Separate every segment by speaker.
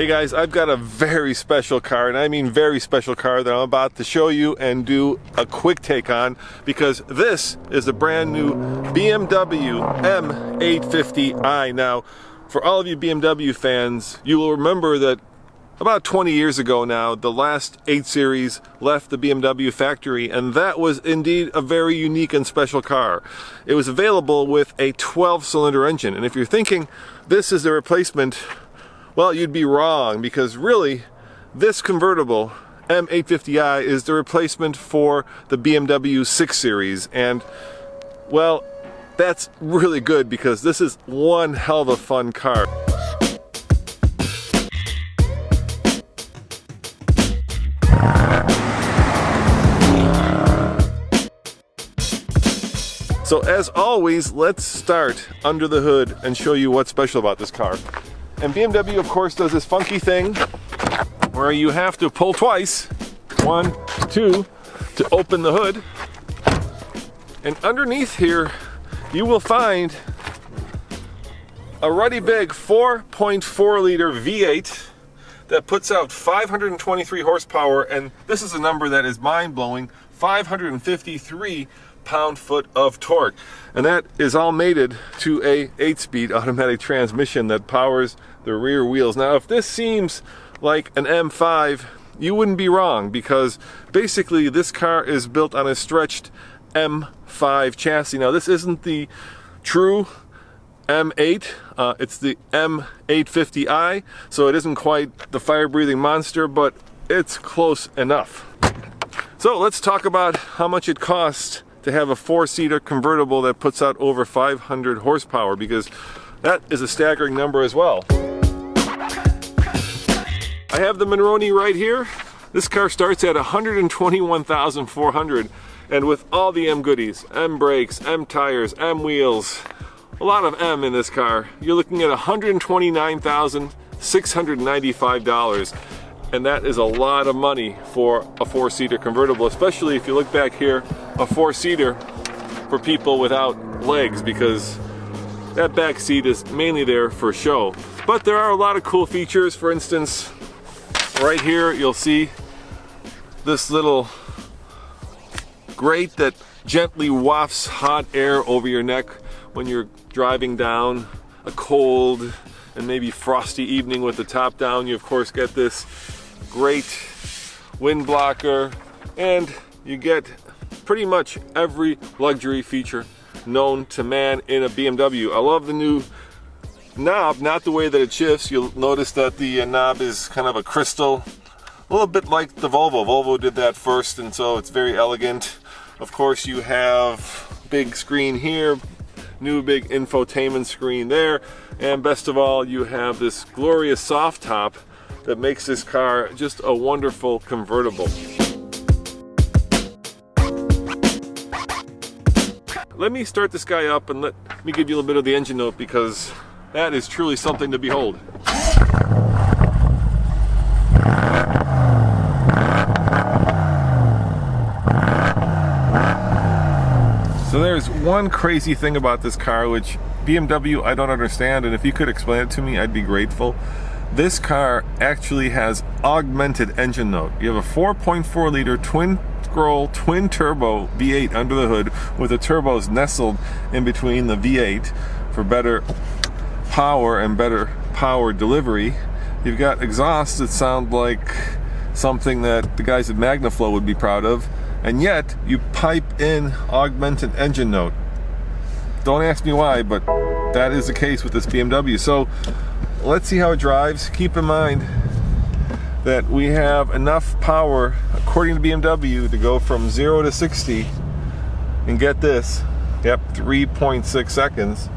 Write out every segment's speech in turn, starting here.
Speaker 1: Hey guys, I've got a very special car, and I mean very special car, that I'm about to show you and do a quick take on, because this is a brand new BMW M850i. Now, for all of you BMW fans, you will remember that about 20 years ago now, the last 8 Series left the BMW factory, and that was indeed a very unique and special car. It was available with a 12-cylinder engine, and if you're thinking this is a replacement, well, you'd be wrong, because really, this convertible M850i is the replacement for the BMW 6 Series, and well, that's really good because this is one hell of a fun car. So as always, let's start under the hood and show you what's special about this car. And BMW, of course, does this funky thing where you have to pull twice, 1, 2, to open the hood. And underneath here, you will find a ruddy big 4.4 liter V8 that puts out 523 horsepower, and this is a number that is mind-blowing, 553 pound-foot of torque, and that is all mated to a 8-speed automatic transmission that powers the rear wheels. Now, if this seems like an M5, you wouldn't be wrong, because basically this car is built on a stretched M5 chassis. Now, this isn't the true M8, it's the M850i, so it isn't quite the fire-breathing monster, but it's close enough. So let's talk about how much it costs to have a 4-seater convertible that puts out over 500 horsepower, because that is a staggering number as well. I have the Monroney right here. This car starts at $121,400, and with all the M goodies, M brakes, M tires, M wheels, a lot of M in this car, you're looking at $129,695. And that is a lot of money for a 4-seater convertible, especially if you look back here, a 4-seater for people without legs, because that back seat is mainly there for show. But there are a lot of cool features. For instance, right here you'll see this little grate that gently wafts hot air over your neck when you're driving down a cold and maybe frosty evening with the top down. You of course get this great wind blocker, and you get pretty much every luxury feature known to man in a BMW. I love the new knob, not the way that it shifts. You'll notice that the knob is kind of a crystal, a little bit like the Volvo. Volvo did that first, and so it's very elegant. Of course, you have big screen here, new big infotainment screen there, and best of all, you have this glorious soft top that makes this car just a wonderful convertible. Let me start this guy up and let me give you a little bit of the engine note, because that is truly something to behold. So there's one crazy thing about this car, which BMW I don't understand, and if you could explain it to me, I'd be grateful. This car actually has augmented engine note. You have a 4.4 liter twin-scroll, twin-turbo V8 under the hood, with the turbos nestled in between the V8 for better power and better power delivery. You've got exhausts that sound like something that the guys at Magnaflow would be proud of, and yet you pipe in augmented engine note. Don't ask me why, but that is the case with this BMW. So let's see how it drives. Keep in mind that we have enough power, according to BMW, to go from 0 to 60 and get this, yep, 3.6 seconds.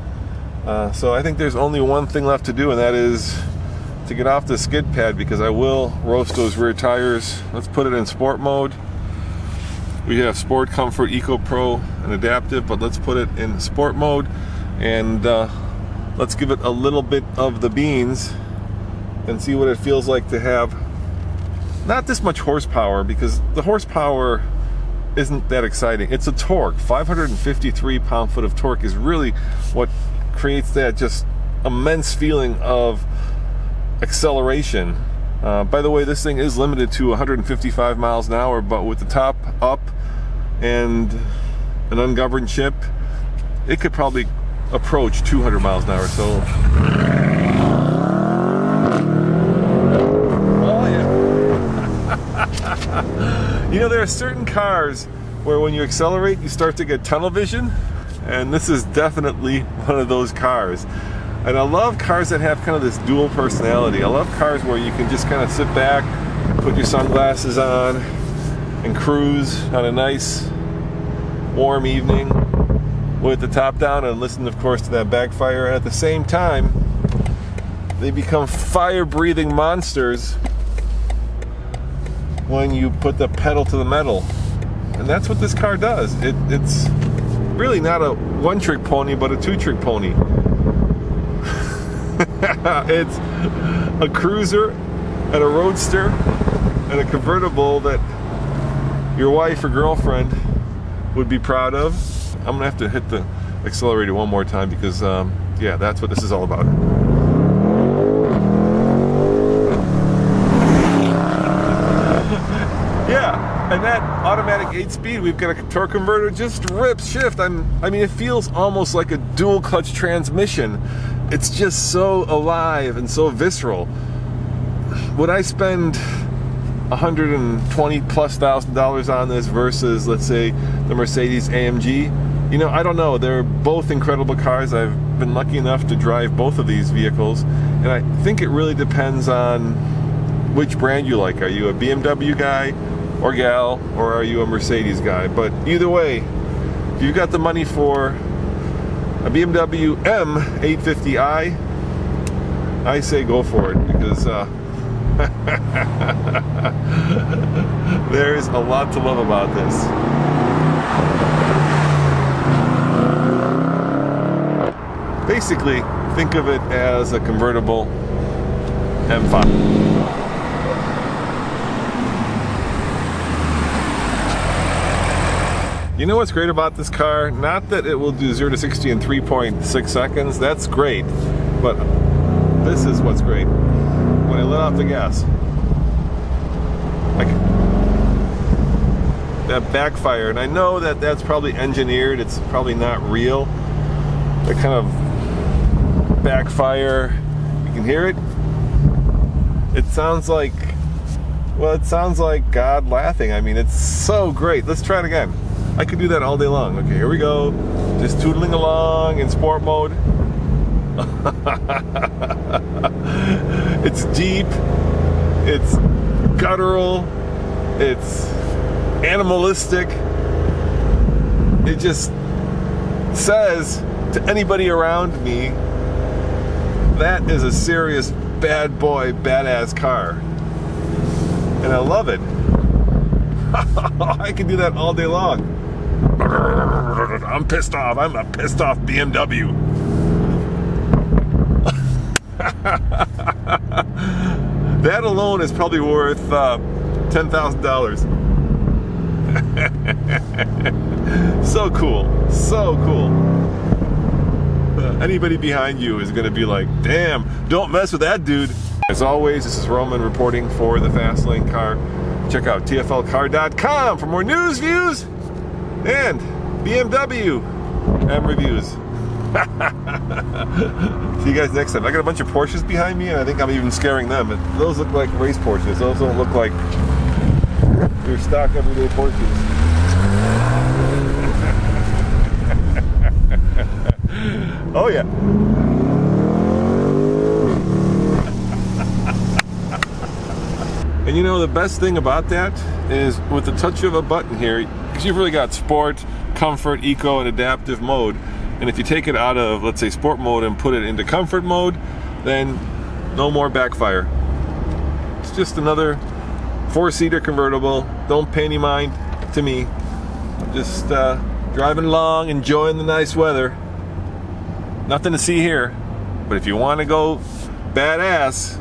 Speaker 1: So I think there's only one thing left to do, and that is to get off the skid pad, because I will roast those rear tires. Let's put it in sport mode. We have Sport, Comfort, Eco Pro, and Adaptive, but let's put it in sport mode, and let's give it a little bit of the beans and see what it feels like to have not this much horsepower, because the horsepower isn't that exciting. It's a torque. 553 pound-foot of torque is really what creates that just immense feeling of acceleration. By the way, this thing is limited to 155 miles an hour, but with the top up and an ungoverned ship, it could probably approach 200 miles an hour. So, oh yeah. You know, there are certain cars where when you accelerate, you start to get tunnel vision, and this is definitely one of those cars. And I love cars that have kind of this dual personality. I love cars where you can just kind of sit back, put your sunglasses on, and cruise on a nice, warm evening with the top down and listen, of course, to that backfire. And at the same time, they become fire-breathing monsters when you put the pedal to the metal. And that's what this car does. It's really not a one-trick pony, but a two-trick pony. It's a cruiser and a roadster and a convertible that your wife or girlfriend would be proud of. I'm gonna have to hit the accelerator one more time because yeah, that's what this is all about. Yeah, and that automatic 8-speed, we've got a torque converter, just rips shift. I mean, it feels almost like a dual clutch transmission. It's just so alive and so visceral. Would I spend $120,000+ on this versus, let's say, the Mercedes AMG? You know, I don't know. They're both incredible cars. I've been lucky enough to drive both of these vehicles, and I think it really depends on which brand you like. Are you a BMW guy or gal, or are you a Mercedes guy? But either way, if you've got the money for a BMW M850i, I say go for it, because there's a lot to love about this. Basically, think of it as a convertible M5. You know what's great about this car? Not that it will do 0 to 60 in 3.6 seconds. That's great. But this is what's great. When I let off the gas, like that backfire, and I know that that's probably engineered. It's probably not real. That kind of backfire, you can hear it. It sounds like, well, it sounds like God laughing. I mean, it's so great. Let's try it again. I could do that all day long. Okay, here we go. Just tootling along in sport mode. It's deep. It's guttural. It's animalistic. It just says to anybody around me, that is a serious bad boy, badass car. And I love it. I can do that all day long. I'm pissed off. I'm a pissed off BMW. That alone is probably worth $10,000. So cool. So cool. Anybody behind you is going to be like, damn, don't mess with that dude. As always, this is Roman reporting for the Fast Lane Car. Check out tflcar.com for more news, views, and BMW and reviews. See you guys next time. I got a bunch of Porsches behind me, and I think I'm even scaring them. Those look like race Porsches. Those don't look like your stock everyday Porsches. Oh yeah. And you know, the best thing about that is with the touch of a button here, because you've really got sport, comfort, eco, and adaptive mode. And if you take it out of, let's say, sport mode and put it into comfort mode, then no more backfire. It's just another 4-seater convertible. Don't pay any mind to me. I'm just driving along, enjoying the nice weather. Nothing to see here. But if you want to go badass,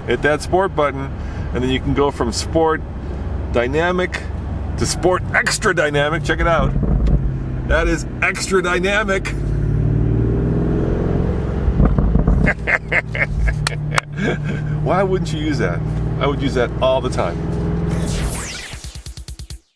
Speaker 1: hit that sport button, and then you can go from sport dynamic to sport extra dynamic. Check it out. That is extra dynamic. Why wouldn't you use that? I would use that all the time.